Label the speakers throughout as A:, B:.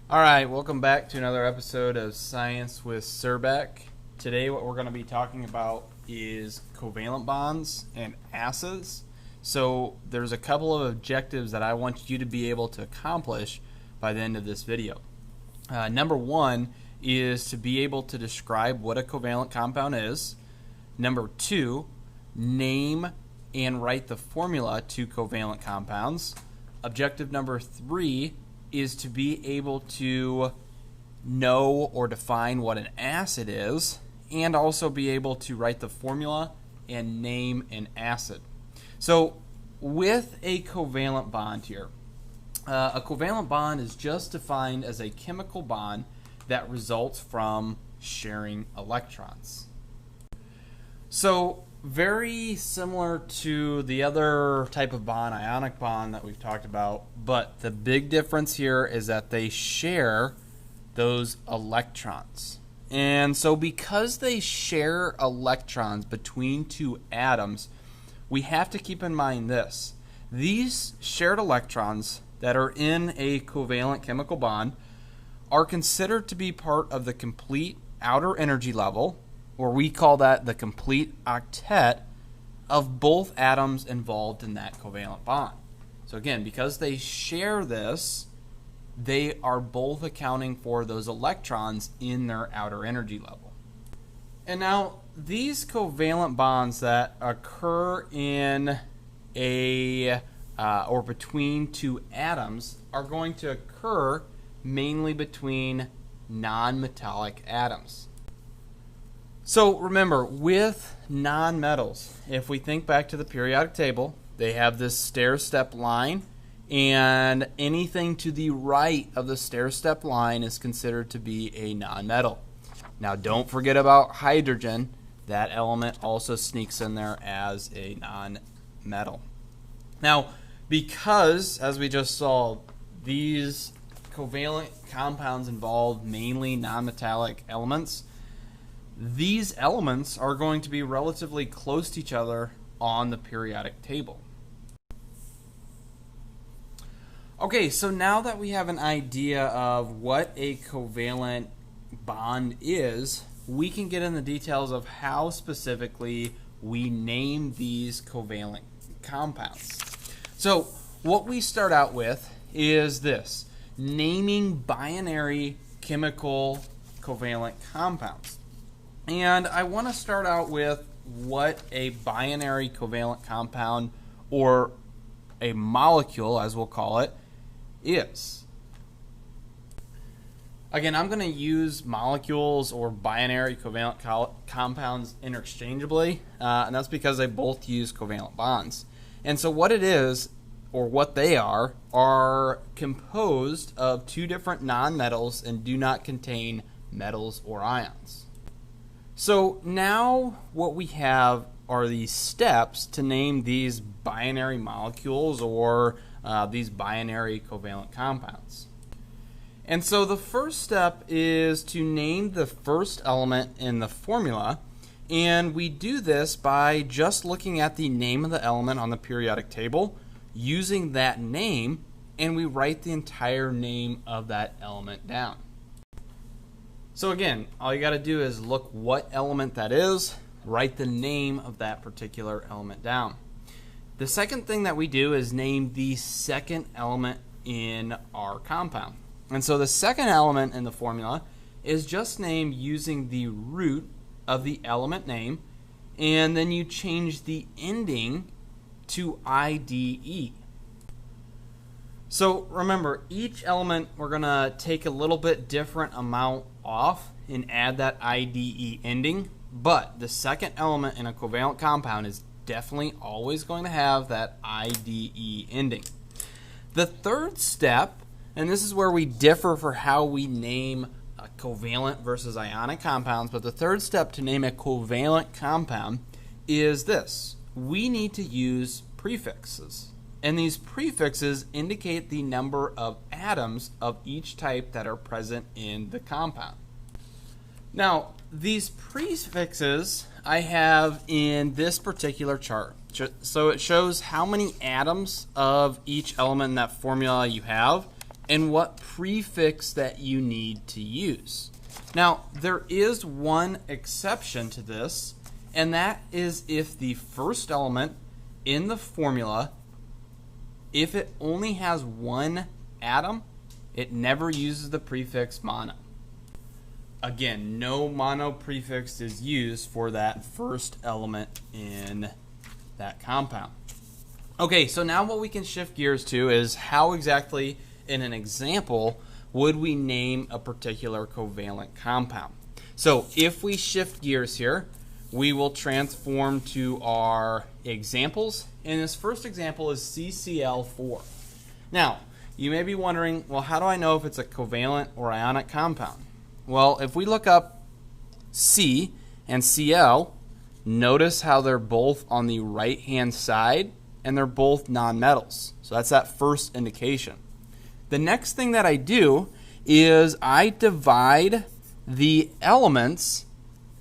A: All right, welcome back to another episode of Science with Surbeck. Today what we're going to be talking about is covalent bonds and acids. So there's a couple of objectives that I want you to be able to accomplish by the end of this video. Number one is to be able to describe what a covalent compound is. Number two, name and write the formula to covalent compounds. Objective number three is to be able to know or define what an acid is, and also be able to write the formula and name an acid. So with a covalent bond here, a covalent bond is just defined as a chemical bond that results from sharing electrons. So very similar to the other type of bond, ionic bond, that we've talked about, but the big difference here is that they share those electrons. And so because they share electrons between two atoms, we have to keep in mind this. These shared electrons that are in a covalent chemical bond are considered to be part of the complete outer energy level, or we call that the complete octet of both atoms involved in that covalent bond. So again, because they share this, they are both accounting for those electrons in their outer energy level. And now, these covalent bonds that occur in or between two atoms are going to occur mainly between non-metallic atoms. So remember, with nonmetals, if we think back to the periodic table, they have this stair-step line, and anything to the right of the stair-step line is considered to be a nonmetal. Now don't forget about hydrogen. That element also sneaks in there as a nonmetal. Now, because, as we just saw, these covalent compounds involve mainly nonmetallic elements, these elements are going to be relatively close to each other on the periodic table. Okay, so now that we have an idea of what a covalent bond is, we can get in the details of how specifically we name these covalent compounds. So what we start out with is this: naming binary chemical covalent compounds. And I want to start out with what a binary covalent compound, or a molecule as we'll call it, is. Again, I'm going to use molecules or binary covalent compounds interchangeably, and that's because they both use covalent bonds. And so what it is, or what they are composed of two different nonmetals and do not contain metals or ions. So now what we have are these steps to name these binary molecules, or these binary covalent compounds. And so the first step is to name the first element in the formula, and we do this by just looking at the name of the element on the periodic table, using that name, and we write the entire name of that element down. So again, all you got to do is look what element that is, write the name of that particular element down. The second thing that we do is name the second element in our compound. And so the second element in the formula is just named using the root of the element name, and then you change the ending to IDE. So remember, each element we're going to take a little bit different amount off and add that IDE ending, but the second element in a covalent compound is definitely always going to have that IDE ending. The third step, and this is where we differ for how we name covalent versus ionic compounds, but the third step to name a covalent compound is this: we need to use prefixes. And these prefixes indicate the number of atoms of each type that are present in the compound. Now, these prefixes I have in this particular chart. So it shows how many atoms of each element in that formula you have, and what prefix that you need to use. Now, there is one exception to this, and that is if the first element in the formula, if it only has one atom, it never uses the prefix mono. Again, no mono prefix is used for that first element in that compound. Okay, so now what we can shift gears to is how exactly, in an example, would we name a particular covalent compound. So if we shift gears here, we will transform to our examples, and this first example is CCl4. Now, you may be wondering, well, how do I know if it's a covalent or ionic compound? Well, if we look up C and Cl, notice how they're both on the right-hand side, and they're both nonmetals. So that's that first indication. The next thing that I do is I divide the elements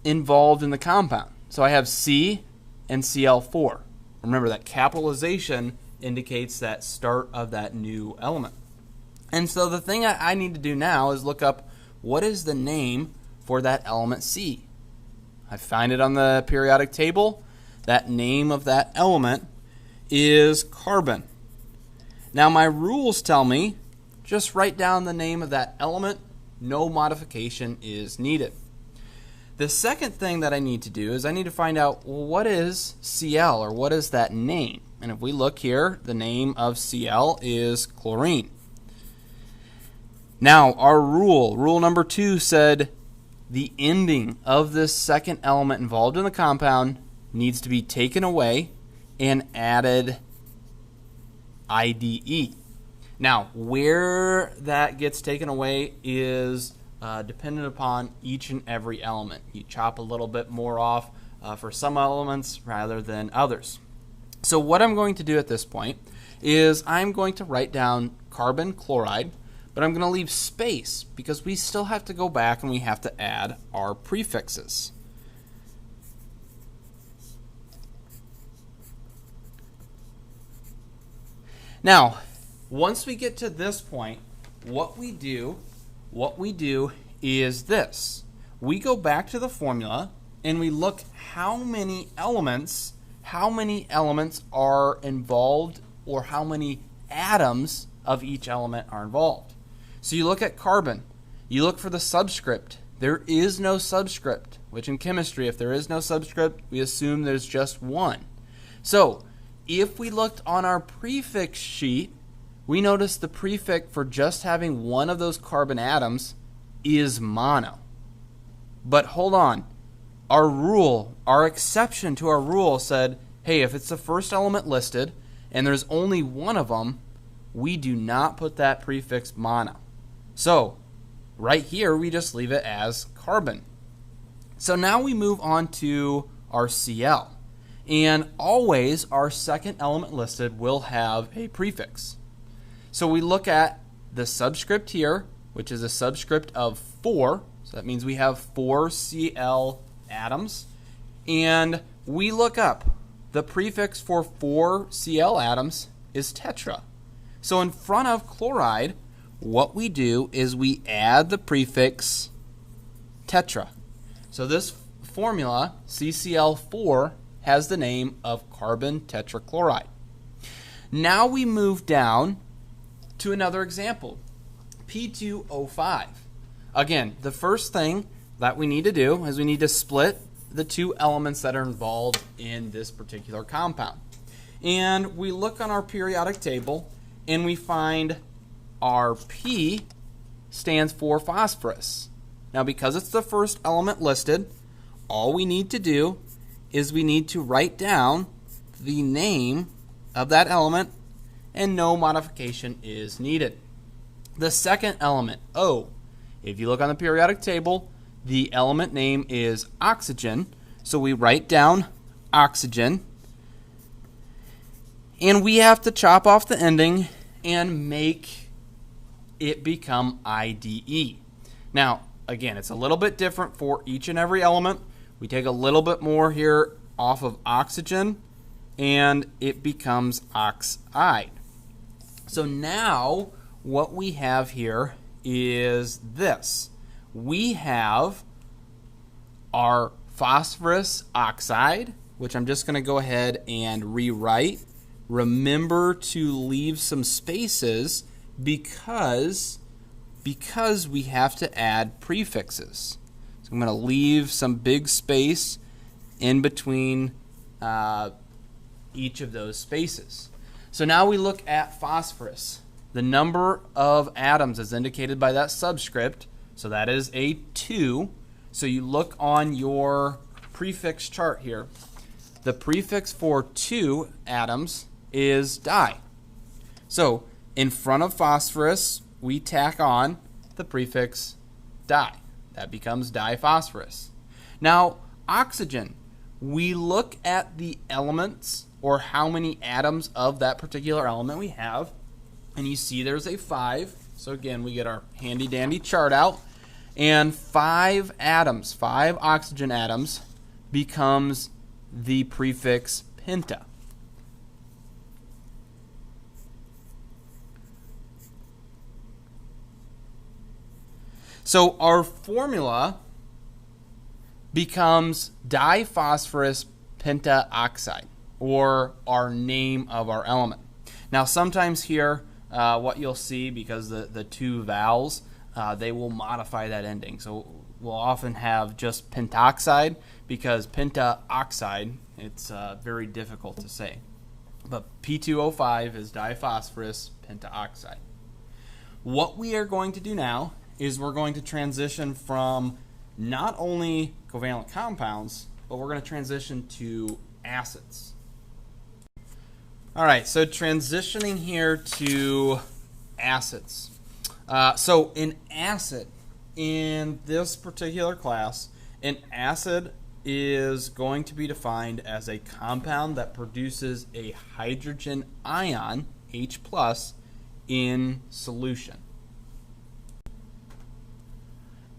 A: involved in the compound. So I have C and Cl4. Remember that capitalization indicates that start of that new element. And so the thing I need to do now is look up what is the name for that element C. I find it on the periodic table. That name of that element is carbon. Now my rules tell me just write down the name of that element. No modification is needed. The second thing that I need to do is I need to find out, well, what is Cl, or what is that name? And if we look here, the name of Cl is chlorine. Now our rule number 2 said the ending of this second element involved in the compound needs to be taken away and added IDE. Now, where that gets taken away is dependent upon each and every element. You chop a little bit more off for some elements rather than others. So what I'm going to do at this point is I'm going to write down carbon chloride, but I'm going to leave space because we still have to go back and we have to add our prefixes. Now, once we get to this point, what we do is this. We go back to the formula and we look how many elements are involved, or how many atoms of each element are involved. So you look at carbon, you look for the subscript. There is no subscript, which in chemistry, if there is no subscript, we assume there's just one. So if we looked on our prefix sheet, we notice the prefix for just having one of those carbon atoms is mono. But hold on. Our exception to our rule said, hey, if it's the first element listed and there's only one of them, we do not put that prefix mono. So right here, we just leave it as carbon. So now we move on to our Cl. And always our second element listed will have a prefix. So we look at the subscript here, which is a subscript of 4. So that means we have 4 Cl atoms. And we look up the prefix for 4 Cl atoms is tetra. So in front of chloride, what we do is we add the prefix tetra. So this formula, CCl4, has the name of carbon tetrachloride. Now we move down to another example, P2O5. Again, the first thing that we need to do is we need to split the two elements that are involved in this particular compound. And we look on our periodic table and we find our P stands for phosphorus. Now because it's the first element listed, all we need to do is we need to write down the name of that element, and no modification is needed. The second element, O, if you look on the periodic table, the element name is oxygen, so we write down oxygen, and we have to chop off the ending and make it become IDE. Now, again, it's a little bit different for each and every element. We take a little bit more here off of oxygen, and it becomes oxide. So now what we have here is this. We have our phosphorus oxide, which I'm just going to go ahead and rewrite. Remember to leave some spaces because we have to add prefixes. So I'm going to leave some big space in between each of those spaces. So now we look at phosphorus. The number of atoms is indicated by that subscript, so that is a 2. So you look on your prefix chart here. The prefix for 2 atoms is di. So in front of phosphorus, we tack on the prefix di. That becomes diphosphorus. Now, oxygen. We look at the elements or how many atoms of that particular element we have, and you see there's a 5. So again, we get our handy dandy chart out, and 5 atoms, 5 oxygen atoms becomes the prefix penta. So our formula becomes diphosphorus pentaoxide, or our name of our element. Now sometimes here, what you'll see, because the 2 vowels, they will modify that ending. So we'll often have just pentoxide, because pentaoxide, it's very difficult to say. But P2O5 is diphosphorus pentaoxide. What we are going to do now is we're going to transition from not only covalent compounds, but we're going to transition to acids. All right, so transitioning here to acids. So an acid, in this particular class, an acid is going to be defined as a compound that produces a hydrogen ion, H+, in solution.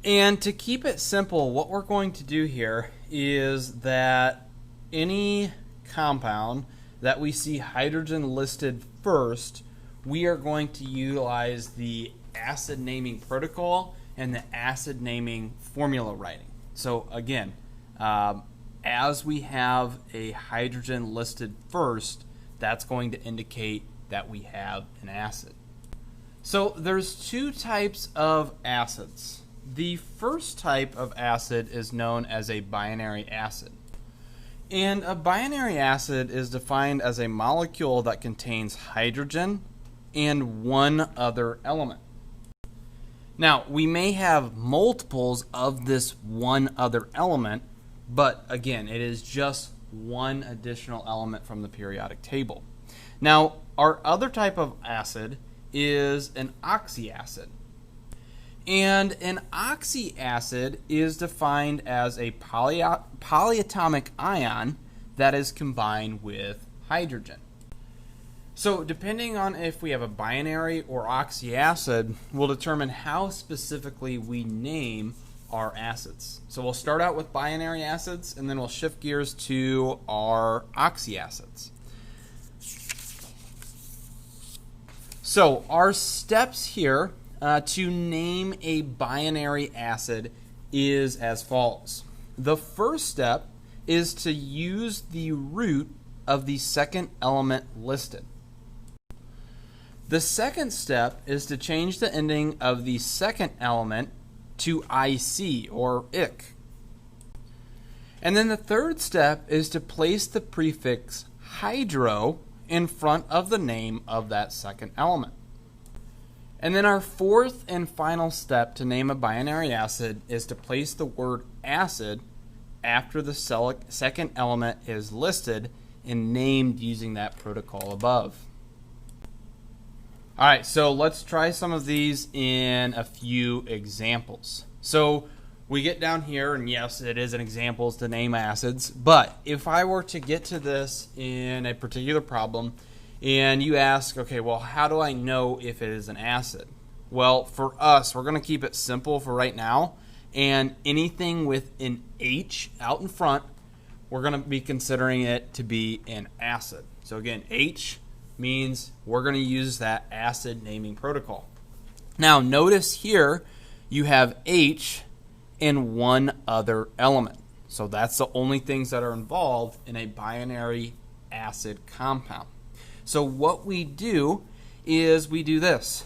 A: And to keep it simple, what we're going to do here is that any compound that we see hydrogen listed first, we are going to utilize the acid naming protocol and the acid naming formula writing. So again, as we have a hydrogen listed first, that's going to indicate that we have an acid. So there's 2 types of acids. The first type of acid is known as a binary acid. And a binary acid is defined as a molecule that contains hydrogen and one other element. Now, we may have multiples of this one other element, but again, it is just one additional element from the periodic table. Now, our other type of acid is an oxyacid. And an oxyacid is defined as a polyatomic ion that is combined with hydrogen. So depending on if we have a binary or oxyacid will determine how specifically we name our acids. So we'll start out with binary acids, and then we'll shift gears to our oxyacids. So our steps here to name a binary acid is as follows. The first step is to use the root of the second element listed. The second step is to change the ending of the second element to IC or IC. And then the third step is to place the prefix hydro in front of the name of that second element. And then our fourth and final step to name a binary acid is to place the word acid after the second element is listed and named using that protocol above. All right, so let's try some of these in a few examples. So we get down here, and yes, it is an examples to name acids, but if I were to get to this in a particular problem, and you ask, okay, well, how do I know if it is an acid? Well, for us, we're going to keep it simple for right now, and anything with an H out in front, we're going to be considering it to be an acid. So again, H means we're going to use that acid naming protocol. Now notice here you have H and one other element. So that's the only things that are involved in a binary acid compound. So what we do is we do this.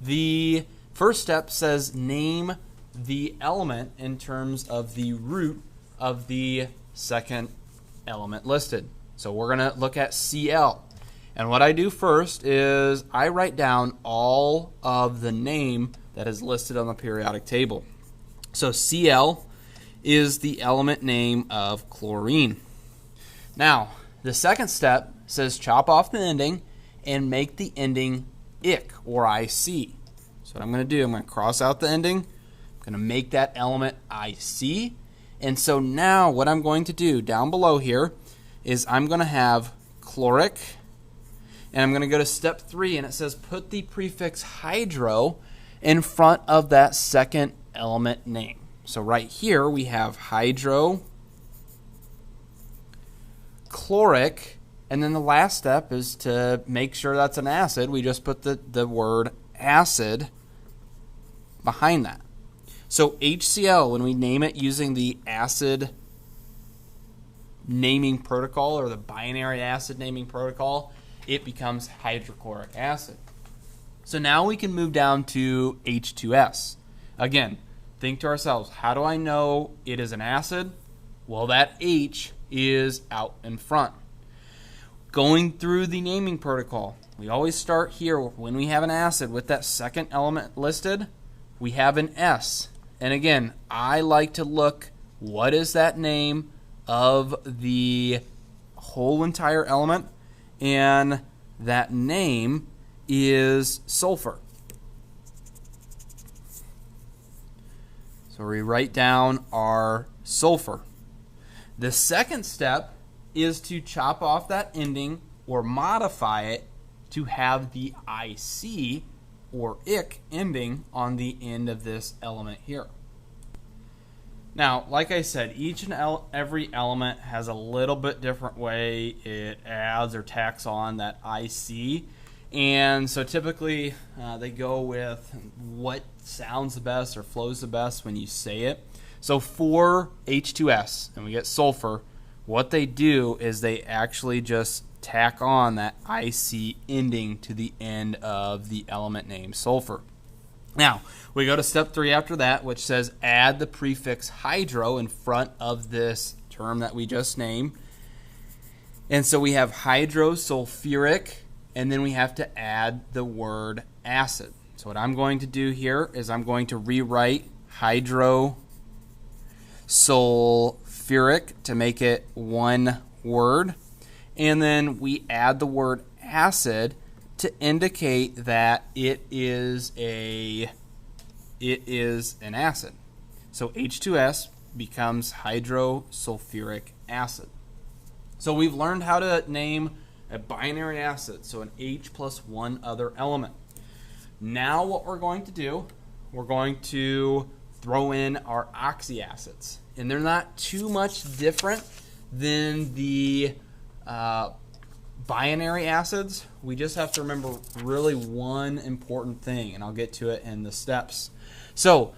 A: The first step says name the element in terms of the root of the second element listed. So we're going to look at Cl. And what I do first is I write down all of the name that is listed on the periodic table. So Cl is the element name of chlorine. Now, the second step says chop off the ending and make the ending ic or IC. So what I'm going to do, I'm going to cross out the ending. I'm going to make that element IC. And so now what I'm going to do down below here is I'm going to have chloric, and I'm going to go to step 3, and it says put the prefix hydro in front of that second element name. So right here we have hydro, chloric, and then the last step is to make sure that's an acid. We just put the word acid behind that. So HCl, when we name it using the acid naming protocol or the binary acid naming protocol, it becomes hydrochloric acid. So now we can move down to H2S. Again, think to ourselves, how do I know it is an acid? Well, that H is out in front. Going through the naming protocol, we always start here when we have an acid with that second element listed, we have an S. And again, I like to look, what is that name of the whole entire element? And that name is sulfur. So we write down our sulfur. The second step is to chop off that ending or modify it to have the IC or ic ending on the end of this element here. Now, like I said, each and every element has a little bit different way it adds or tacks on that IC. And so typically they go with what sounds the best or flows the best when you say it. So for H2S, and we get sulfur, what they do is they actually just tack on that IC ending to the end of the element name sulfur. Now, we go to step 3 after that, which says add the prefix hydro in front of this term that we just named. And so we have hydrosulfuric, and then we have to add the word acid. So what I'm going to do here is I'm going to rewrite hydrosulfuric to make it one word. And then we add the word acid to indicate that it is an acid. So H2S becomes hydrosulfuric acid. So we've learned how to name a binary acid, so an H plus one other element. Now what we're going to do, we're going to throw in our oxyacids. And they're not too much different than the binary acids. We just have to remember really one important thing, and I'll get to it in the steps. So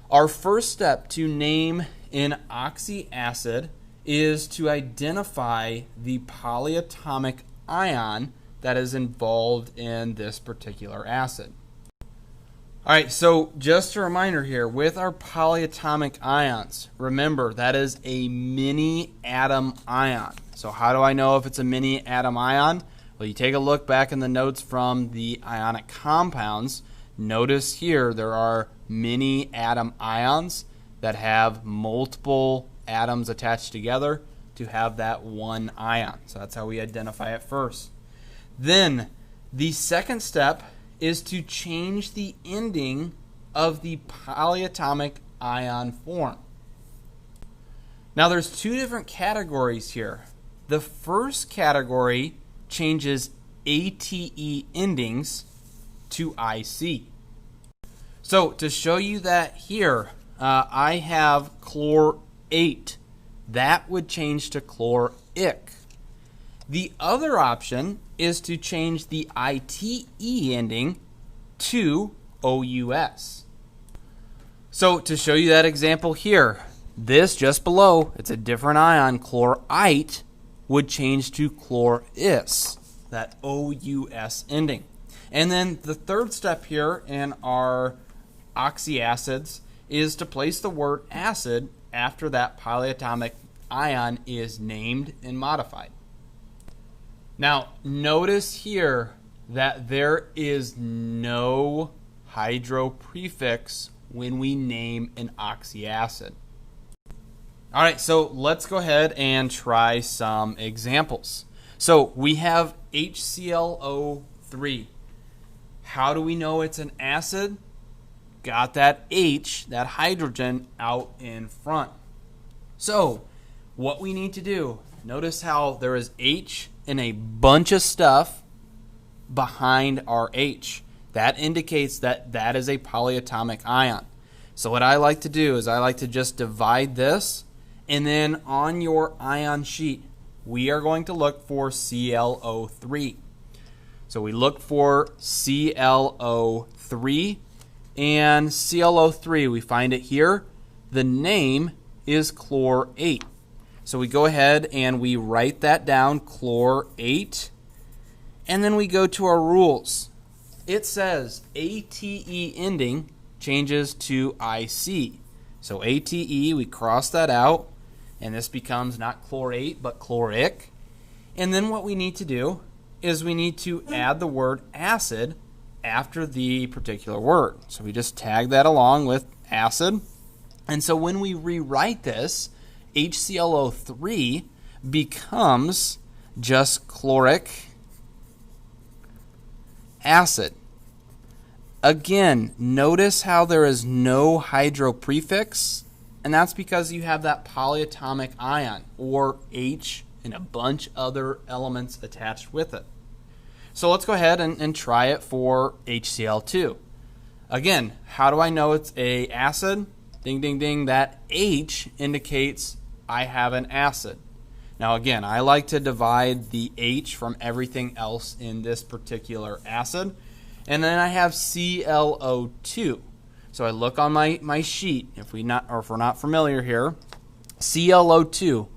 A: our first step to name an oxyacid is to identify the polyatomic ion that is involved in this particular acid. All right, so just a reminder here, with our polyatomic ions, remember that is a mini atom ion. So how do I know if it's a mini atom ion? Well, you take a look back in the notes from the ionic compounds. Notice here there are mini atom ions that have multiple atoms attached together to have that one ion. So that's how we identify it first. Then the second step is to change the ending of the polyatomic ion form. Now there's two different categories here. The first category changes ATE endings to IC. So to show you that here, I have chlorate. That would change to chloric. The other option is to change the ITE ending to OUS. So to show you that example here, this just below, it's a different ion, chlorite, would change to chloris, that OUS ending. And then the third step here in our oxyacids is to place the word acid after that polyatomic ion is named and modified. Now, notice here that there is no hydro prefix when we name an oxyacid. All right, so let's go ahead and try some examples. So we have HClO3. How do we know it's an acid? Got that H, that hydrogen, out in front. So what we need to do, notice how there is H and a bunch of stuff behind our H. That indicates that that is a polyatomic ion. So what I like to do is I like to just divide this, and then on your ion sheet, we are going to look for ClO3. So we look for ClO3, and ClO3, we find it here. The name is chlorate. So we go ahead and we write that down, chlorate, and then we go to our rules. It says ATE ending changes to IC. So ATE, we cross that out, and this becomes not chlorate, but chloric. And then what we need to do is we need to add the word acid after the particular word. So we just tag that along with acid. And so when we rewrite this, HClO3 becomes just chloric acid. Again, notice how there is no hydro prefix, and that's because you have that polyatomic ion, or H, and a bunch other elements attached with it. So let's go ahead and try it for HCl2. Again, how do I know it's a acid? Ding, ding, ding. That H indicates I have an acid. Now again, I like to divide the H from everything else in this particular acid. And then I have ClO2. So I look on my sheet. If we're not familiar here, ClO2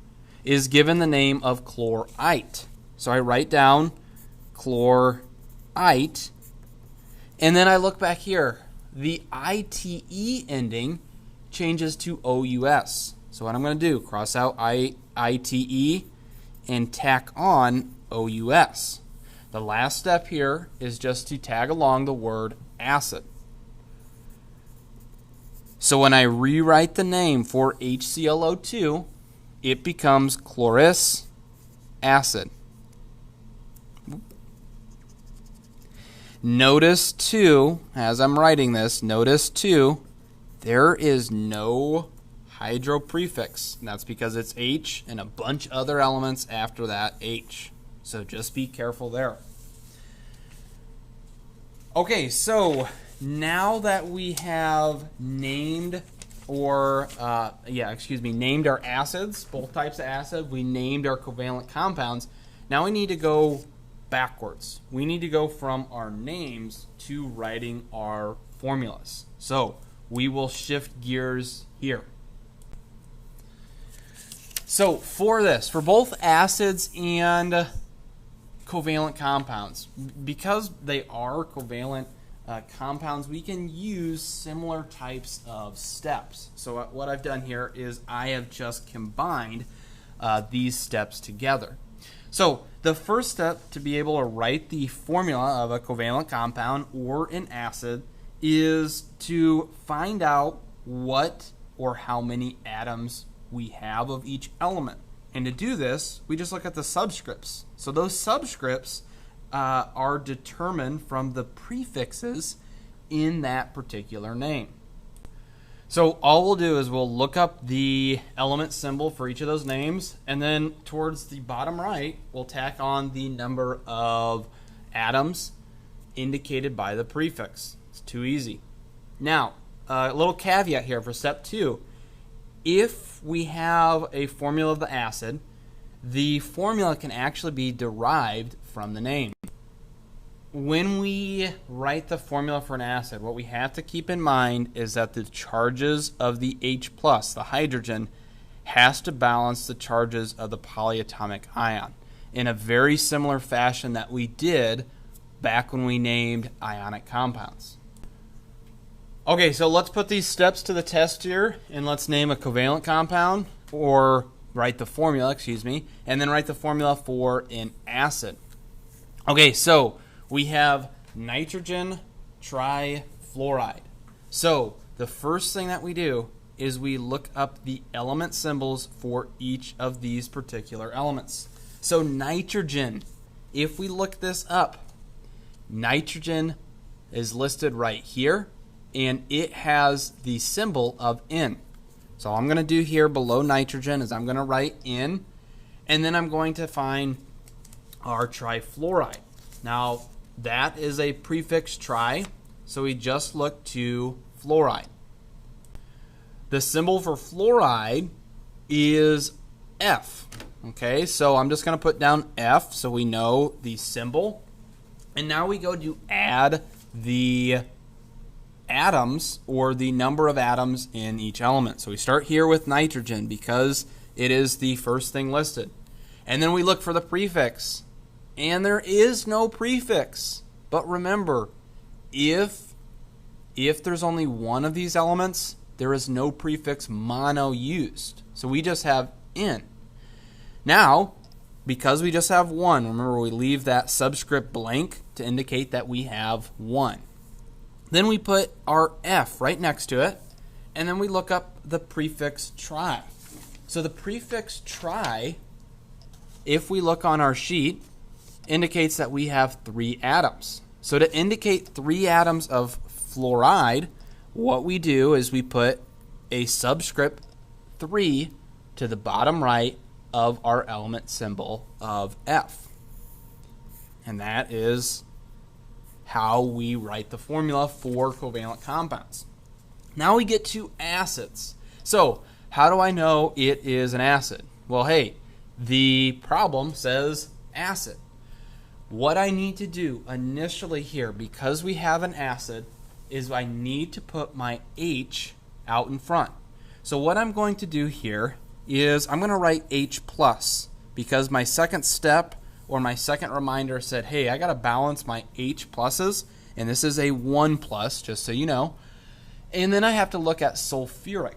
A: is given the name of chlorite. So I write down chlorite, and then I look back here. The ITE ending changes to OUS. So what I'm going to do, cross out ITE and tack on OUS. The last step here is just to tag along the word acid. So when I rewrite the name for HClO2, it becomes chloris acid. Notice too, as I'm writing this, notice too, there is no hydro prefix. And that's because it's H and a bunch other elements after that H. So just be careful there. Okay, so now that we have named named our acids, both types of acid, we named our covalent compounds, now we need to go backwards. We need to go from our names to writing our formulas. So we will shift gears here. So for this, for both acids and covalent compounds, because they are covalent compounds, we can use similar types of steps. So what I've done here is I have just combined these steps together. So the first step to be able to write the formula of a covalent compound or an acid is to find out what or how many atoms we have of each element. And to do this, we just look at the subscripts. So those subscripts are determined from the prefixes in that particular name. So all we'll do is we'll look up the element symbol for each of those names, and then towards the bottom right, we'll tack on the number of atoms indicated by the prefix. It's too easy. Now, a little caveat here for step 2. If we have a formula of the acid, the formula can actually be derived from the name. when we write the formula for an acid, what we have to keep in mind is that the charges of the H plus, the hydrogen, has to balance the charges of the polyatomic ion in a very similar fashion that we did back when we named ionic compounds. Okay, so let's put these steps to the test here, and let's name a covalent compound, or write the formula, and then write the formula for an acid. Okay, so we have nitrogen trifluoride. So the first thing that we do is we look up the element symbols for each of these particular elements. So nitrogen, if we look this up, nitrogen is listed right here, and it has the symbol of N. So all I'm going to do here below nitrogen is I'm going to write N, and then I'm going to find our trifluoride. Now, that is a prefix tri, so we just look to fluoride. The symbol for fluoride is F. Okay, so I'm just going to put down F so we know the symbol. And now we go to add the atoms, or the number of atoms in each element. So we start here with nitrogen because it is the first thing listed. And then we look for the prefix. And there is no prefix. But remember, if there's only one of these elements, there is no prefix mono used. So we just have N. Now, because we just have one, remember we leave that subscript blank to indicate that we have one. Then we put our F right next to it, and then we look up the prefix tri. So the prefix tri, if we look on our sheet, indicates that we have 3 atoms. So to indicate 3 atoms of fluoride, what we do is we put a subscript 3 to the bottom right of our element symbol of F. And that is how we write the formula for covalent compounds. Now we get to acids. So how do I know it is an acid? Well, hey, the problem says acid. What I need to do initially here, because we have an acid, is I need to put my H out in front. So what I'm going to do here is I'm going to write H plus, because my second step or my second reminder said, hey, I got to balance my H pluses, and this is a 1 plus, just so you know. And then I have to look at sulfuric.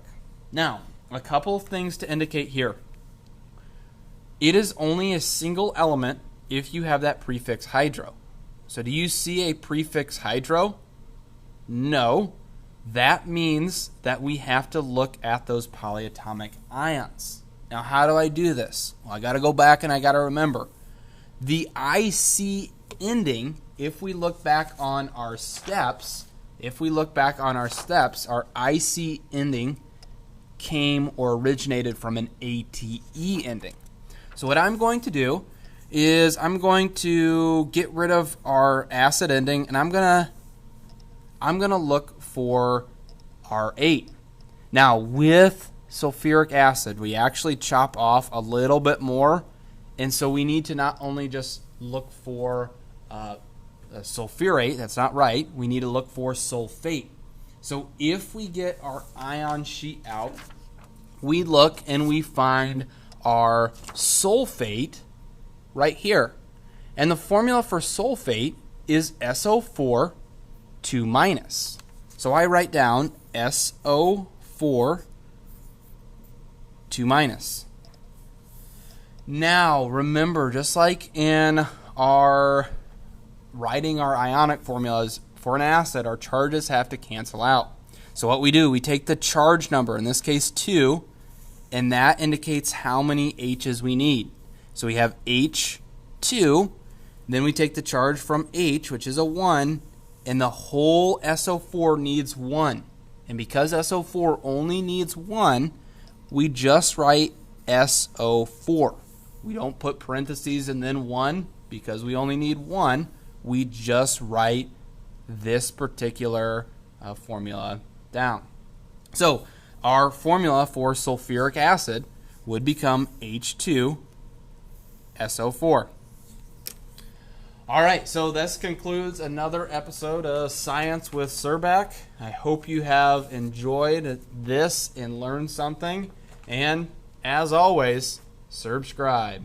A: Now, a couple of things to indicate here. It is only a single element if you have that prefix hydro. So do you see a prefix hydro? No. That means that we have to look at those polyatomic ions. Now, how do I do this? Well, I got to go back and I got to remember. The IC ending, if we look back on our steps, our IC ending came or originated from an ATE ending. So what I'm going to do is I'm going to get rid of our acid ending, and I'm gonna look for our 8. Now with sulfuric acid, we actually chop off a little bit more, and so we need to not only just look for sulfurate, that's not right, we need to look for sulfate. So if we get our ion sheet out, we look and we find our sulfate right here. And the formula for sulfate is SO4 2 minus. So I write down SO4 2 minus. Now remember, just like in our writing our ionic formulas for an acid, our charges have to cancel out. So what we do, we take the charge number, in this case 2, and that indicates how many H's we need. So we have H2, then we take the charge from H, which is a 1, and the whole SO4 needs 1. And because SO4 only needs 1, we just write SO4. We don't put parentheses and then 1 because we only need 1. We just write this particular formula down. So our formula for sulfuric acid would become H2SO4. All right, so this concludes another episode of Science with Surback. I hope you have enjoyed this and learned something. And as always, subscribe.